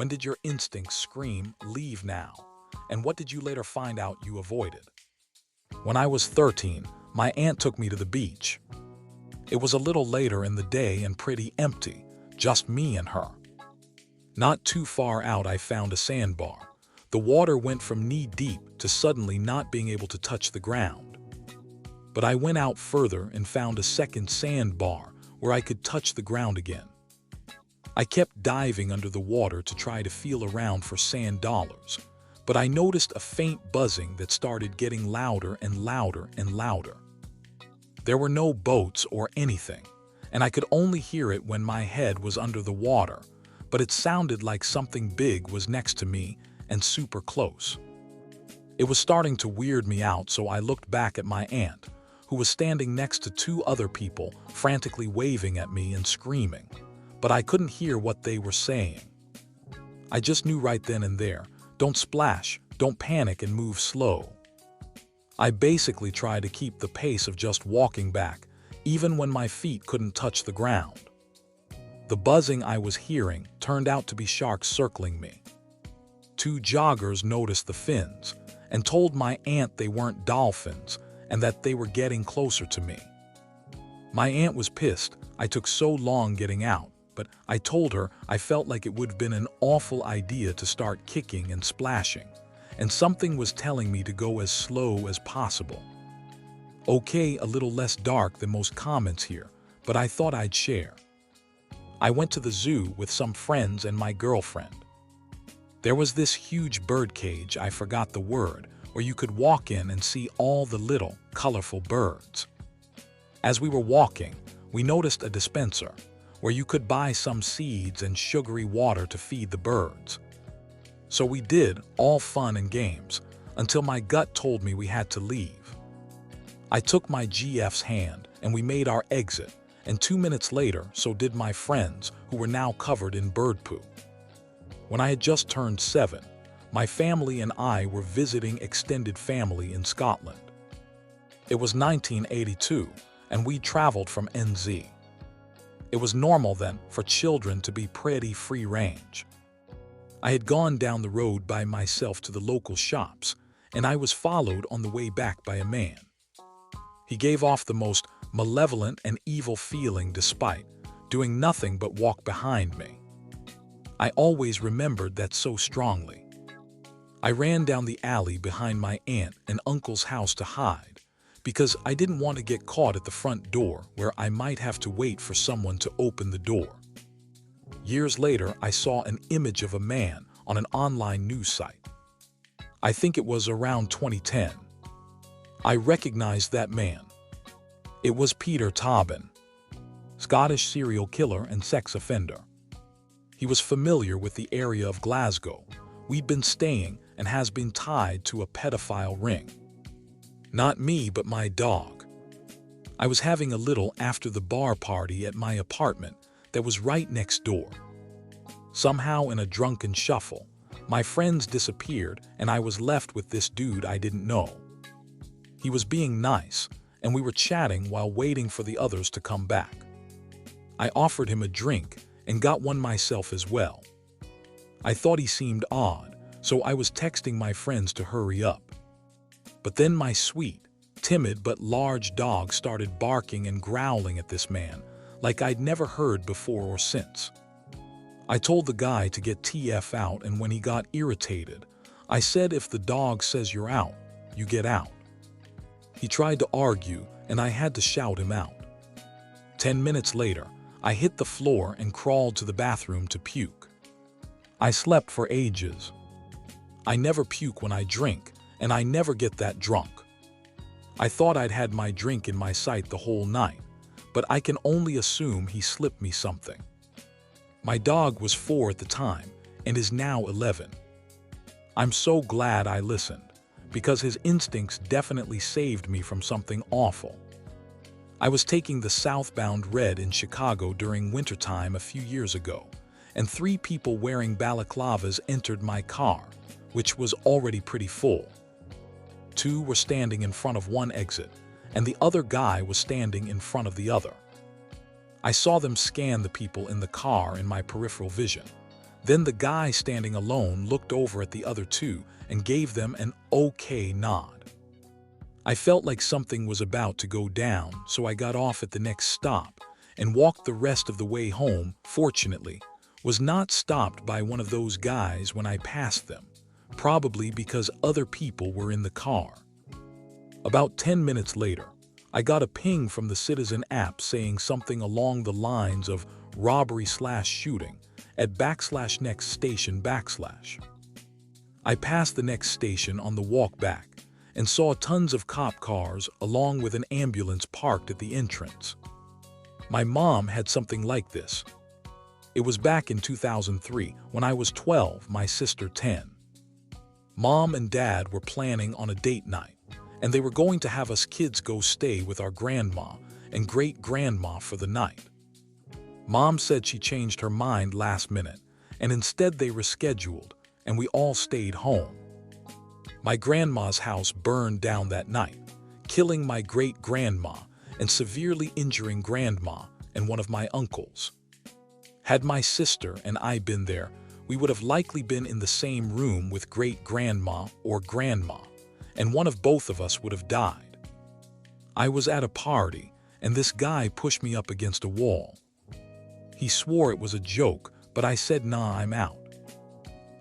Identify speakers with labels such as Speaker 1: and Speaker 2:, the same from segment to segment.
Speaker 1: When did your instincts scream, "Leave now"? And what did you later find out you avoided? When I was 13, my aunt took me to the beach. It was a little later in the day and pretty empty, just me and her. Not too far out, I found a sandbar. The water went from knee-deep to suddenly not being able to touch the ground. But I went out further and found a second sandbar where I could touch the ground again. I kept diving under the water to try to feel around for sand dollars, but I noticed a faint buzzing that started getting louder and louder and louder. There were no boats or anything, and I could only hear it when my head was under the water, but it sounded like something big was next to me and super close. It was starting to weird me out, so I looked back at my aunt, who was standing next to two other people frantically waving at me and screaming, but I couldn't hear what they were saying. I just knew right then and there, don't splash, don't panic, and move slow. I basically tried to keep the pace of just walking back, even when my feet couldn't touch the ground. The buzzing I was hearing turned out to be sharks circling me. Two joggers noticed the fins and told my aunt they weren't dolphins and that they were getting closer to me. My aunt was pissed I took so long getting out, but I told her I felt like it would have been an awful idea to start kicking and splashing, and something was telling me to go as slow as possible. Okay, a little less dark than most comments here, but I thought I'd share. I went to the zoo with some friends and my girlfriend. There was this huge bird cage, I forgot the word, where you could walk in and see all the little, colorful birds. As we were walking, we noticed a dispenser, where you could buy some seeds and sugary water to feed the birds. So we did, all fun and games, until my gut told me we had to leave. I took my GF's hand and we made our exit, and 2 minutes later, so did my friends, who were now covered in bird poo. When I had just turned 7, my family and I were visiting extended family in Scotland. It was 1982, and we traveled from NZ. It was normal then for children to be pretty free range. I had gone down the road by myself to the local shops, and I was followed on the way back by a man. He gave off the most malevolent and evil feeling despite doing nothing but walk behind me. I always remembered that so strongly. I ran down the alley behind my aunt and uncle's house to hide, because I didn't want to get caught at the front door where I might have to wait for someone to open the door. Years later, I saw an image of a man on an online news site. I think it was around 2010. I recognized that man. It was Peter Tobin, Scottish serial killer and sex offender. He was familiar with the area of Glasgow we'd been staying and has been tied to a pedophile ring. Not me, but my dog. I was having a little after the bar party at my apartment that was right next door. Somehow in a drunken shuffle, my friends disappeared and I was left with this dude I didn't know. He was being nice, and we were chatting while waiting for the others to come back. I offered him a drink and got one myself as well. I thought he seemed odd, so I was texting my friends to hurry up. But then my sweet, timid but large dog started barking and growling at this man like I'd never heard before or since. I told the guy to get TF out, and when he got irritated, I said if the dog says you're out, you get out. He tried to argue, and I had to shout him out. 10 minutes later, I hit the floor and crawled to the bathroom to puke. I slept for ages. I never puke when I drink, and I never get that drunk. I thought I'd had my drink in my sight the whole night, but I can only assume he slipped me something. My dog was 4 at the time and is now 11. I'm so glad I listened, because his instincts definitely saved me from something awful. I was taking the southbound Red in Chicago during wintertime a few years ago, and 3 people wearing balaclavas entered my car, which was already pretty full. 2 were standing in front of one exit, and the other guy was standing in front of the other. I saw them scan the people in the car in my peripheral vision, Then the guy standing alone looked over at the other two and gave them an okay nod. I felt like something was about to go down, so I got off at the next stop and walked the rest of the way home. Fortunately, was not stopped by one of those guys when I passed them, probably because other people were in the car. About 10 minutes later, I got a ping from the Citizen app saying something along the lines of robbery/shooting at /next station /. I passed the next station on the walk back and saw tons of cop cars along with an ambulance parked at the entrance. My mom had something like this. It was back in 2003 when I was 12, my sister 10. Mom and Dad were planning on a date night, and they were going to have us kids go stay with our grandma and great-grandma for the night. Mom said she changed her mind last minute, and instead they rescheduled, and we all stayed home. My grandma's house burned down that night, killing my great-grandma and severely injuring grandma and one of my uncles. Had my sister and I been there, we would have likely been in the same room with great-grandma or grandma, and one of both of us would have died. I was at a party, and this guy pushed me up against a wall. He swore it was a joke, but I said, "Nah, I'm out."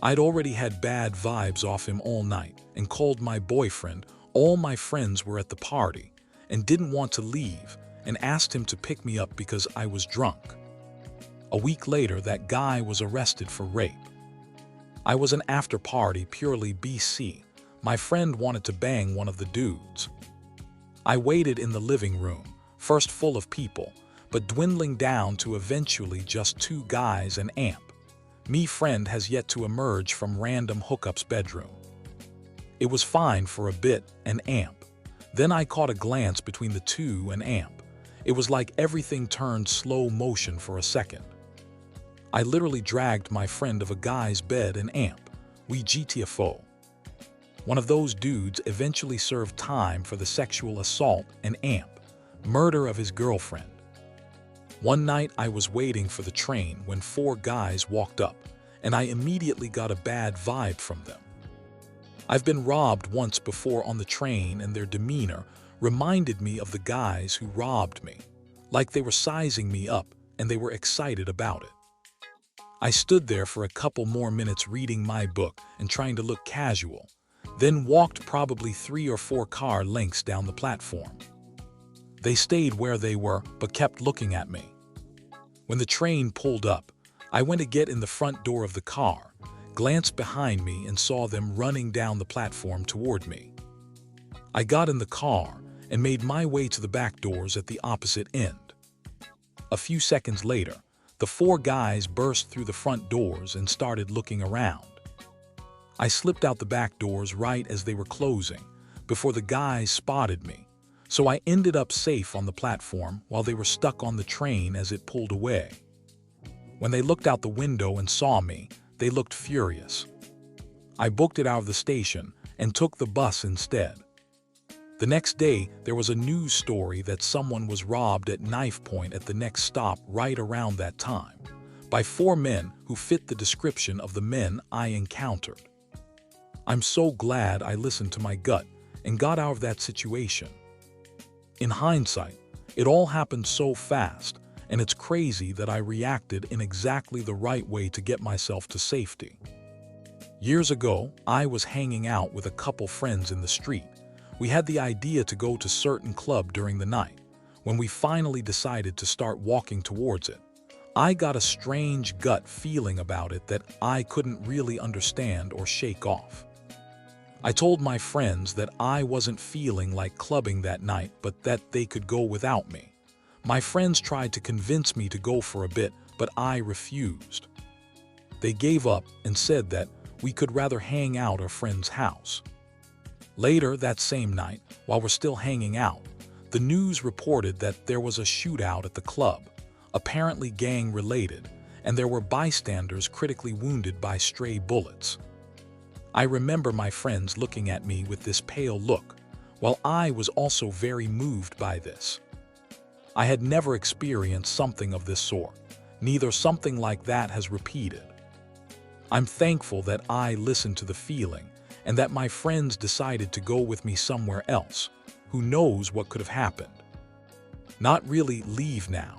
Speaker 1: I'd already had bad vibes off him all night and called my boyfriend. All my friends were at the party and didn't want to leave, and asked him to pick me up because I was drunk. A week later, that guy was arrested for rape. I was an after party purely BC. My friend wanted to bang one of the dudes. I waited in the living room, first full of people, but dwindling down to eventually just two guys and amp. Me friend has yet to emerge from random hookup's bedroom. It was fine for a bit and amp. Then I caught a glance between the two and amp. It was like everything turned slow motion for a second. I literally dragged my friend of a guy's bed and amp. We GTFO. One of those dudes eventually served time for the sexual assault and amp, murder of his girlfriend. One night I was waiting for the train when four guys walked up, and I immediately got a bad vibe from them. I've been robbed once before on the train, and their demeanor reminded me of the guys who robbed me, like they were sizing me up and they were excited about it. I stood there for a couple more minutes reading my book and trying to look casual, then walked probably 3 or 4 car lengths down the platform. They stayed where they were but kept looking at me. When the train pulled up, I went to get in the front door of the car, glanced behind me and saw them running down the platform toward me. I got in the car and made my way to the back doors at the opposite end. A few seconds later, the 4 guys burst through the front doors and started looking around. I slipped out the back doors right as they were closing, before the guys spotted me, so I ended up safe on the platform while they were stuck on the train as it pulled away. When they looked out the window and saw me, they looked furious. I booked it out of the station and took the bus instead. The next day, there was a news story that someone was robbed at knife point at the next stop right around that time, by 4 men who fit the description of the men I encountered. I'm so glad I listened to my gut and got out of that situation. In hindsight, it all happened so fast, and it's crazy that I reacted in exactly the right way to get myself to safety. Years ago, I was hanging out with a couple friends in the street. We had the idea to go to certain club during the night. When we finally decided to start walking towards it, I got a strange gut feeling about it that I couldn't really understand or shake off. I told my friends that I wasn't feeling like clubbing that night, but that they could go without me. My friends tried to convince me to go for a bit, but I refused. They gave up and said that we could rather hang out at a friend's house. Later that same night, while we're still hanging out, the news reported that there was a shootout at the club, apparently gang-related, and there were bystanders critically wounded by stray bullets. I remember my friends looking at me with this pale look, while I was also very moved by this. I had never experienced something of this sort. Neither something like that has repeated. I'm thankful that I listened to the feeling and that my friends decided to go with me somewhere else. Who knows what could have happened? Not really leave now,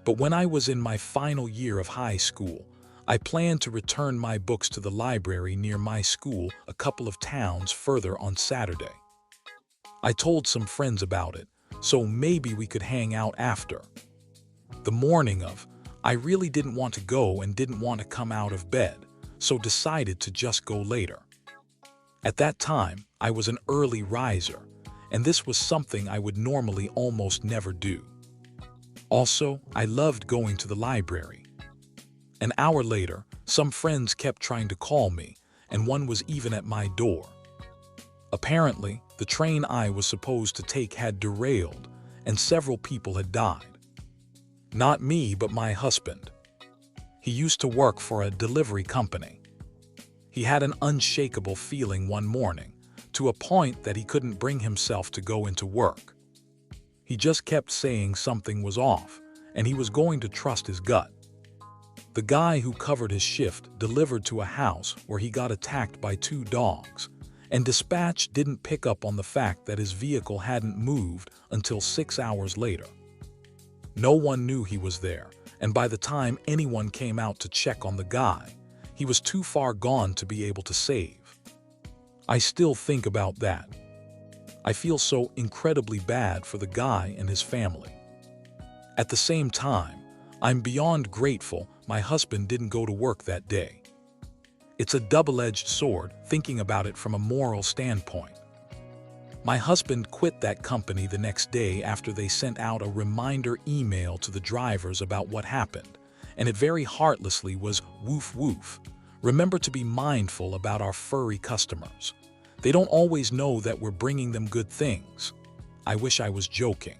Speaker 1: but when I was in my final year of high school, I planned to return my books to the library near my school a couple of towns further on Saturday. I told some friends about it, so maybe we could hang out after. The morning of, I really didn't want to go and didn't want to come out of bed, so decided to just go later. At that time, I was an early riser, and this was something I would normally almost never do. Also, I loved going to the library. An hour later, some friends kept trying to call me, and one was even at my door. Apparently, the train I was supposed to take had derailed, and several people had died. Not me, but my husband. He used to work for a delivery company. He had an unshakable feeling one morning, to a point that he couldn't bring himself to go into work. He just kept saying something was off, and he was going to trust his gut. The guy who covered his shift delivered to a house where he got attacked by 2 dogs, and dispatch didn't pick up on the fact that his vehicle hadn't moved until 6 hours later. No one knew he was there, and by the time anyone came out to check on the guy, he was too far gone to be able to save. I still think about that. I feel so incredibly bad for the guy and his family. At the same time, I'm beyond grateful my husband didn't go to work that day. It's a double-edged sword thinking about it from a moral standpoint. My husband quit that company the next day after they sent out a reminder email to the drivers about what happened, and it very heartlessly was woof woof. Remember to be mindful about our furry customers. They don't always know that we're bringing them good things. I wish I was joking.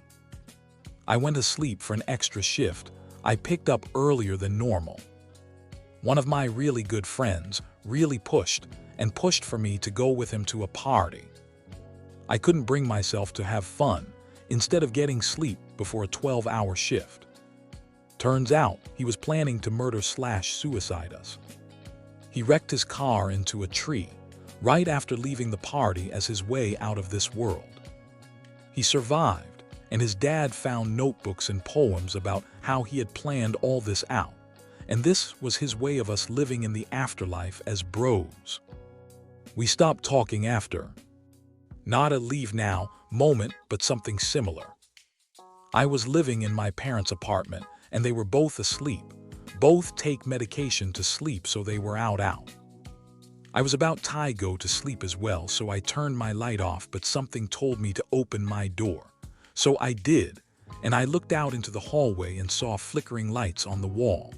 Speaker 1: I went to sleep for an extra shift I picked up earlier than normal. One of my really good friends really pushed for me to go with him to a party. I couldn't bring myself to have fun instead of getting sleep before a 12-hour shift. Turns out he was planning to murder/suicide us. He wrecked his car into a tree right after leaving the party as his way out of this world. He survived, and his dad found notebooks and poems about how he had planned all this out, and this was his way of us living in the afterlife as bros. We stopped talking after. Not a leave now moment, but something similar. I was living in my parents' apartment, and they were both asleep. Both take medication to sleep, so they were out. I was about to go to sleep as well, so I turned my light off, but something told me to open my door. So I did, and I looked out into the hallway and saw flickering lights on the wall.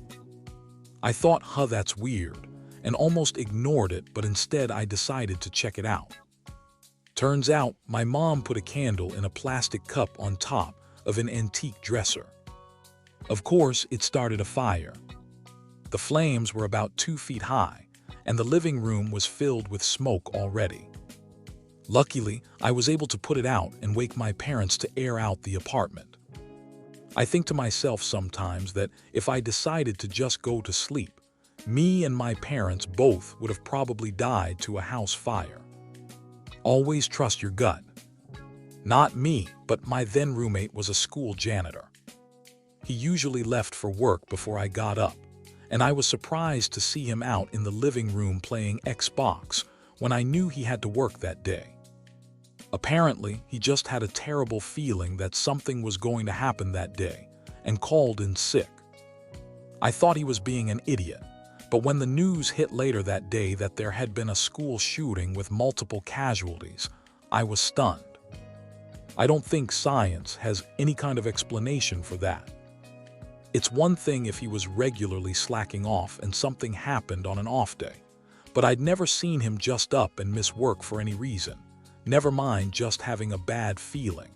Speaker 1: I thought, that's weird, and almost ignored it, but instead I decided to check it out. Turns out, my mom put a candle in a plastic cup on top of an antique dresser. Of course, it started a fire. The flames were about 2 feet high, and the living room was filled with smoke already. Luckily, I was able to put it out and wake my parents to air out the apartment. I think to myself sometimes that if I decided to just go to sleep, me and my parents both would have probably died to a house fire. Always trust your gut. Not me, but my then roommate was a school janitor. He usually left for work before I got up, and I was surprised to see him out in the living room playing Xbox when I knew he had to work that day. Apparently, he just had a terrible feeling that something was going to happen that day and called in sick. I thought he was being an idiot, but when the news hit later that day that there had been a school shooting with multiple casualties, I was stunned. I don't think science has any kind of explanation for that. It's one thing if he was regularly slacking off and something happened on an off day, but I'd never seen him just up and miss work for any reason, never mind just having a bad feeling.